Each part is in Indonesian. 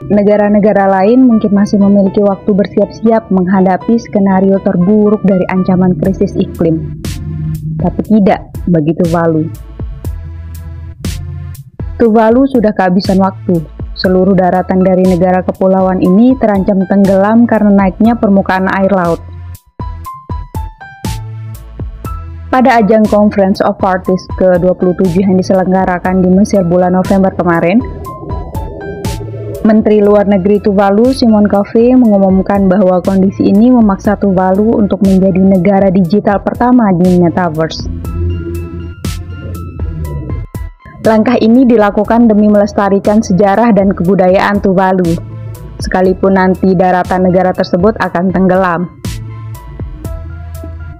Negara-negara lain mungkin masih memiliki waktu bersiap-siap menghadapi skenario terburuk dari ancaman krisis iklim. Tapi tidak bagi Tuvalu. Tuvalu sudah kehabisan waktu. Seluruh daratan dari negara kepulauan ini terancam tenggelam karena naiknya permukaan air laut. Pada ajang Conference of Parties ke-27 yang diselenggarakan di Mesir bulan November kemarin, Menteri Luar Negeri Tuvalu, Simon Kofe, mengumumkan bahwa kondisi ini memaksa Tuvalu untuk menjadi negara digital pertama di Metaverse. Langkah ini dilakukan demi melestarikan sejarah dan kebudayaan Tuvalu, sekalipun nanti daratan negara tersebut akan tenggelam.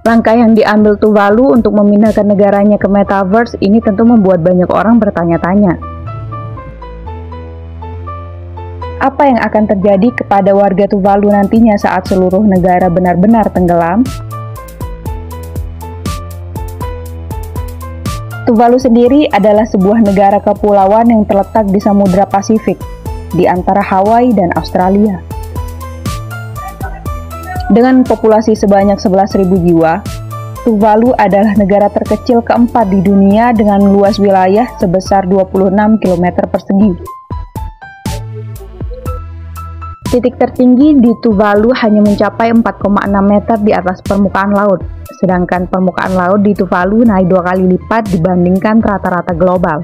Langkah yang diambil Tuvalu untuk memindahkan negaranya ke Metaverse ini tentu membuat banyak orang bertanya-tanya. Apa yang akan terjadi kepada warga Tuvalu nantinya saat seluruh negara benar-benar tenggelam? Tuvalu sendiri adalah sebuah negara kepulauan yang terletak di Samudra Pasifik, di antara Hawaii dan Australia. Dengan populasi sebanyak 11.000 jiwa, Tuvalu adalah negara terkecil keempat di dunia dengan luas wilayah sebesar 26 km persegi. Titik tertinggi di Tuvalu hanya mencapai 4,6 meter di atas permukaan laut, sedangkan permukaan laut di Tuvalu naik 2 kali lipat dibandingkan rata-rata global.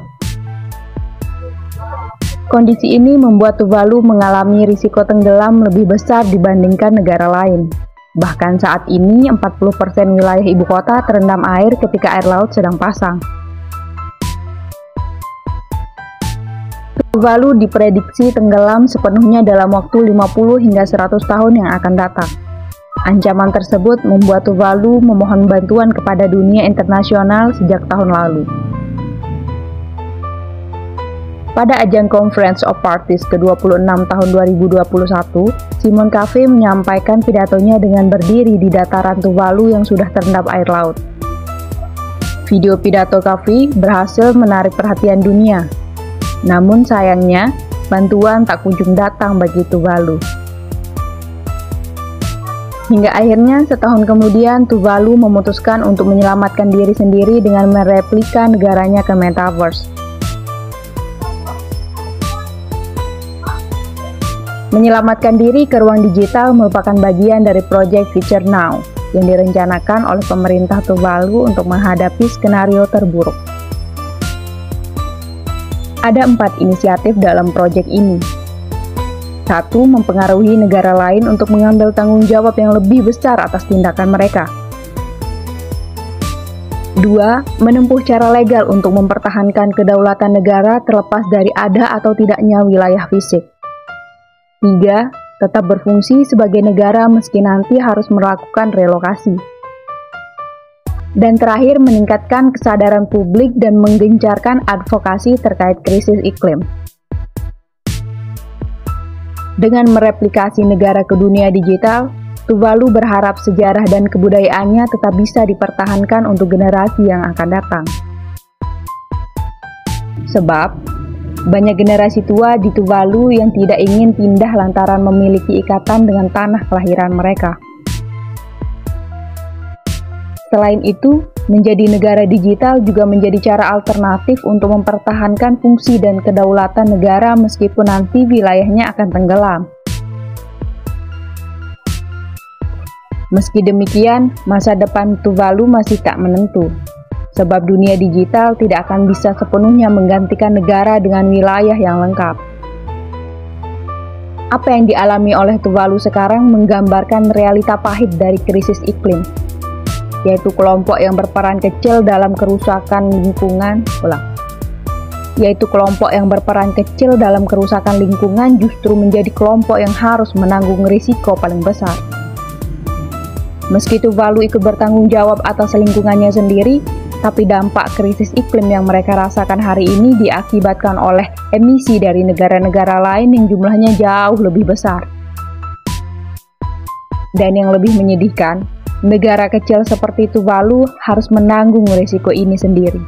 Kondisi ini membuat Tuvalu mengalami risiko tenggelam lebih besar dibandingkan negara lain. Bahkan saat ini 40% wilayah ibu kota terendam air ketika air laut sedang pasang. Tuvalu diprediksi tenggelam sepenuhnya dalam waktu 50 hingga 100 tahun yang akan datang. Ancaman tersebut membuat Tuvalu memohon bantuan kepada dunia internasional sejak tahun lalu. Pada ajang Conference of Parties ke-26 tahun 2021, Simon Kofe menyampaikan pidatonya dengan berdiri di dataran Tuvalu yang sudah terendam air laut. Video pidato Kofe berhasil menarik perhatian dunia. Namun sayangnya, bantuan tak kunjung datang bagi Tuvalu. Hingga akhirnya setahun kemudian Tuvalu memutuskan untuk menyelamatkan diri sendiri dengan mereplika negaranya ke Metaverse. Menyelamatkan diri ke ruang digital merupakan bagian dari proyek Future Now yang direncanakan oleh pemerintah Tuvalu untuk menghadapi skenario terburuk. Ada 4 inisiatif dalam proyek ini. 1. Mempengaruhi negara lain untuk mengambil tanggung jawab yang lebih besar atas tindakan mereka. 2. Menempuh cara legal untuk mempertahankan kedaulatan negara terlepas dari ada atau tidaknya wilayah fisik. 3. Tetap berfungsi sebagai negara meski nanti harus melakukan relokasi. Dan terakhir, meningkatkan kesadaran publik dan menggencarkan advokasi terkait krisis iklim. Dengan mereplikasi negara ke dunia digital, Tuvalu berharap sejarah dan kebudayaannya tetap bisa dipertahankan untuk generasi yang akan datang. Sebab, banyak generasi tua di Tuvalu yang tidak ingin pindah lantaran memiliki ikatan dengan tanah kelahiran mereka. Selain itu, menjadi negara digital juga menjadi cara alternatif untuk mempertahankan fungsi dan kedaulatan negara meskipun nanti wilayahnya akan tenggelam. Meski demikian, masa depan Tuvalu masih tak menentu, sebab dunia digital tidak akan bisa sepenuhnya menggantikan negara dengan wilayah yang lengkap. Apa yang dialami oleh Tuvalu sekarang menggambarkan realita pahit dari krisis iklim, yaitu kelompok yang berperan kecil dalam kerusakan lingkungan justru menjadi kelompok yang harus menanggung risiko paling besar. Meski Tuvalu ikut bertanggung jawab atas lingkungannya sendiri, tapi dampak krisis iklim yang mereka rasakan hari ini diakibatkan oleh emisi dari negara-negara lain yang jumlahnya jauh lebih besar. Dan yang lebih menyedihkan, negara kecil seperti Tuvalu harus menanggung risiko ini sendiri.